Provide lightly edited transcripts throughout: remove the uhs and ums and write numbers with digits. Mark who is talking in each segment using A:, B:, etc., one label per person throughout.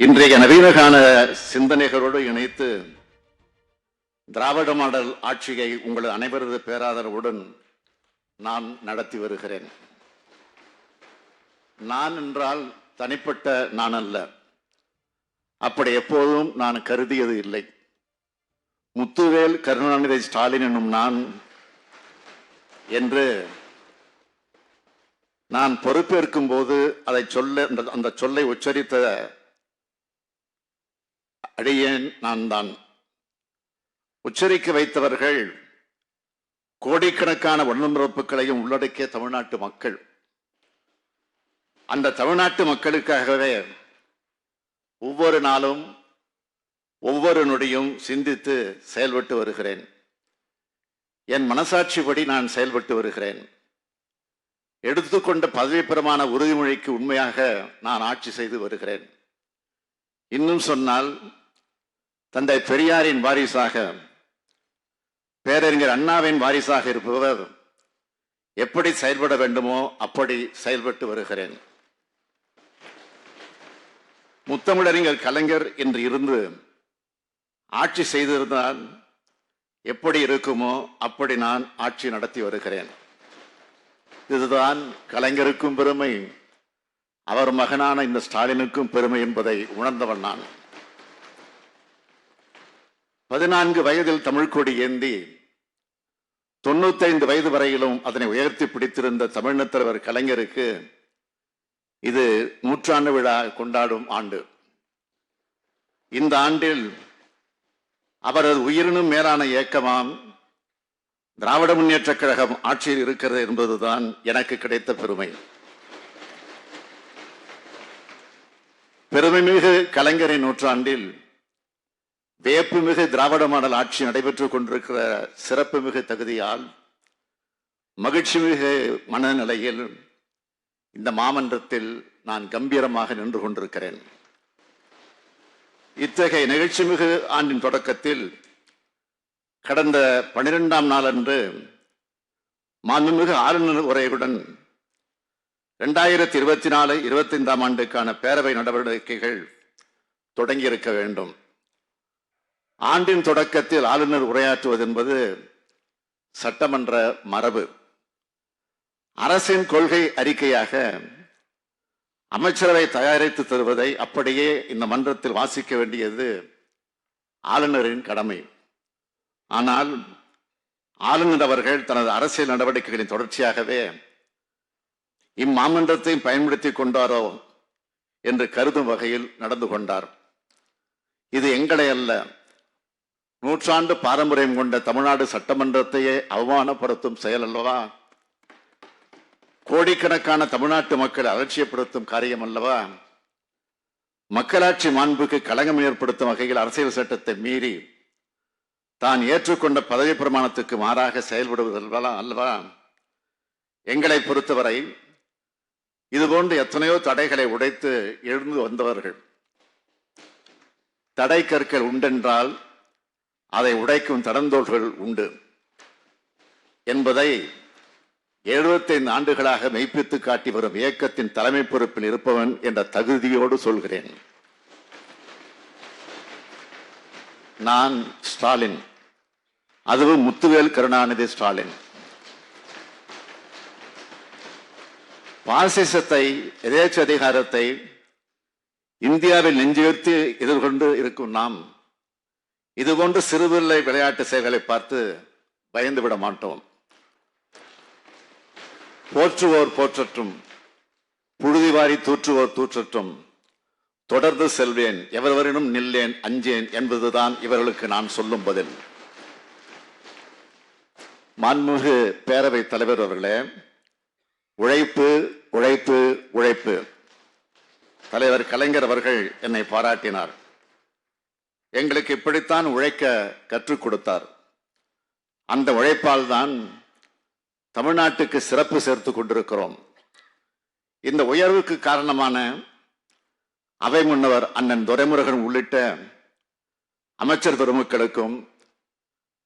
A: இன்றைய நவீனகால சிந்தனைகளோடு இணைத்து திராவிட மாடல் ஆட்சியை உங்கள் அனைவரது பேராதரவுடன் நான் நடத்தி வருகிறேன். நான் என்றால் தனிப்பட்ட நான் அல்ல, அப்படி எப்போதும் நான் கருதியது இல்லை. முத்துவேல் கருணாநிதி ஸ்டாலின் என்னும் நான் என்று நான் பொறுப்பேற்கும் போது அந்த சொல்லை உச்சரித்த அடியேன் நான் தான். உச்சரிக்க வைத்தவர்கள் கோடிக்கணக்கான உடன்பிறப்புகளையும் உள்ளடக்கிய தமிழ்நாட்டு மக்கள். அந்த தமிழ்நாட்டு மக்களுக்காகவே ஒவ்வொரு நாளும் ஒவ்வொரு நொடியும் சிந்தித்து செயல்பட்டு வருகிறேன். என் மனசாட்சிப்படி நான் செயல்பட்டு வருகிறேன். எடுத்துக்கொண்ட பதவி பிரமாண உறுதிமொழிக்கு உண்மையாக நான் ஆட்சி செய்து வருகிறேன். இன்னும் சொன்னால், தந்தை பெரியாரின் வாரிசாக, பேரறிஞர் அண்ணாவின் வாரிசாக இருப்பவர் எப்படி செயல்பட வேண்டுமோ அப்படி செயல்பட்டு வருகிறேன். முத்தமிழறிஞர் கலைஞர் என்று இருந்து ஆட்சி செய்திருந்தால் எப்படி இருக்குமோ அப்படி நான் ஆட்சி நடத்தி வருகிறேன். இதுதான் கலைஞருக்கும் பெருமை, அவர் மகனான இந்த ஸ்டாலினுக்கும் பெருமை என்பதை உணர்ந்தவன் நான். 14 வயதில் தமிழ் கொடி ஏந்தி 95 வயது வரையிலும் அதனை உயர்த்தி பிடித்திருந்த தமிழ்நத் தலைவர் கலைஞருக்கு இது 100ஆண்டு விழா கொண்டாடும் ஆண்டு. இந்த ஆண்டில் அவரது உயிரினும் மேலான இயக்கமாம் திராவிட முன்னேற்றக் கழகம் ஆட்சியில் இருக்கிறது என்பதுதான் எனக்கு கிடைத்த பெருமை. பெருமைமிகு கலைஞரின் நூற்றாண்டில் வியப்புமிகு திராவிட மாடல் ஆட்சி நடைபெற்றுக் கொண்டிருக்கிற சிறப்புமிகு தகுதியால், மகிழ்ச்சிமிகு மனநிலையில் இந்த மாமன்றத்தில் நான் கம்பீரமாக நின்று கொண்டிருக்கிறேன். இத்தகைய நிகழ்ச்சிமிகு ஆண்டின் தொடக்கத்தில் கடந்த 12ஆம் நாளன்று மாண்புமிகு ஆளுநர் உரையுடன் 2024-25ஆம் ஆண்டுக்கான பேரவை நடவடிக்கைகள் தொடங்கியிருக்க வேண்டும். ஆண்டின் தொடக்கத்தில் ஆளுநர் உரையாற்றுவது என்பது சட்டமன்ற மரபு. அரசின் கொள்கை அறிக்கையாக அமைச்சரவை தயாரித்து தருவதை அப்படியே இந்த மன்றத்தில் வாசிக்க வேண்டியது ஆளுநரின் கடமை. ஆனால் ஆளுநர் அவர்கள் தனது அரசியல் நடவடிக்கைகளின் தொடர்ச்சியாகவே இம்மாமன்றத்தையும் பயன்படுத்திக் கொண்டாரோ என்று கருதும் வகையில் நடந்து கொண்டார். இது எங்களை அல்ல, 100 பாரம்பரியம் கொண்ட தமிழ்நாடு சட்டமன்றத்தையே அவமானப்படுத்தும் செயல் அல்லவா? கோடிக்கணக்கான தமிழ்நாட்டு மக்கள் அலட்சியப்படுத்தும் காரியம் அல்லவா? மக்களாட்சி மாண்புக்கு களங்கம் ஏற்படுத்தும் வகையில் அரசியல் சட்டத்தை மீறி தான் ஏற்றுக்கொண்ட பதவி பிரமாணத்துக்கு மாறாக செயல்படுவது அல்லவா? எங்களை பொறுத்தவரை இதுபோன்று எத்தனையோ தடைகளை உடைத்து எழுந்து வந்தவர்கள். தடை கற்கள் உண்டென்றால் அதை உடைக்கும் தடந்தோள்கள் உண்டு என்பதை 75 ஆண்டுகளாக மெய்ப்பித்து காட்டி வரும் இயக்கத்தின் தலைமை பொறுப்பில் இருப்பவன் என்ற தகுதியோடு சொல்கிறேன். நான் ஸ்டாலின், அதுவும் முத்துவேல் கருணாநிதி ஸ்டாலின். பாசிசத்தை, எதேச்ச அதிகாரத்தை இந்தியாவில் நெஞ்சுயர்த்தி எதிர்கொண்டு இருக்கும் நாம் இதுபோன்று சிறுபிள்ளை விளையாட்டு செயல்களை பார்த்து பயந்து விட மாட்டோம். போற்றுவோர் போற்றட்டும், புழுதி வாரி தூற்றுவோர் தூற்றட்டும், தொடர்ந்து செல்வேன், எவரவரினும் நில்லேன், அஞ்சேன் என்பதுதான் இவர்களுக்கு நான் சொல்லும் பதில். மாண்புமிகு பேரவைத் தலைவர் அவர்களே, உழைப்பு உழைப்பு உழைப்பு. தலைவர் கலைஞர் அவர்கள் என்னை பாராட்டினார். எங்களுக்கு இப்படித்தான் உழைக்க கற்றுக் கொடுத்தார். அந்த உழைப்பால் தான் தமிழ்நாட்டுக்கு சிறப்பு சேர்த்து கொண்டிருக்கிறோம். இந்த உயர்வுக்கு காரணமான அவை முன்னவர் அண்ணன் துரைமுருகன் உள்ளிட்ட அமைச்சர் பெருமக்களுக்கும்,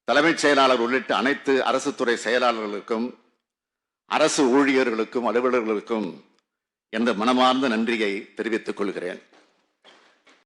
A: தலைமைச் செயலாளர் உள்ளிட்ட அனைத்து அரசு துறை செயலாளர்களுக்கும், அரசு ஊழியர்களுக்கும், அலுவலர்களுக்கும் என்ற மனமார்ந்த நன்றியை தெரிவித்துக் கொள்கிறேன்.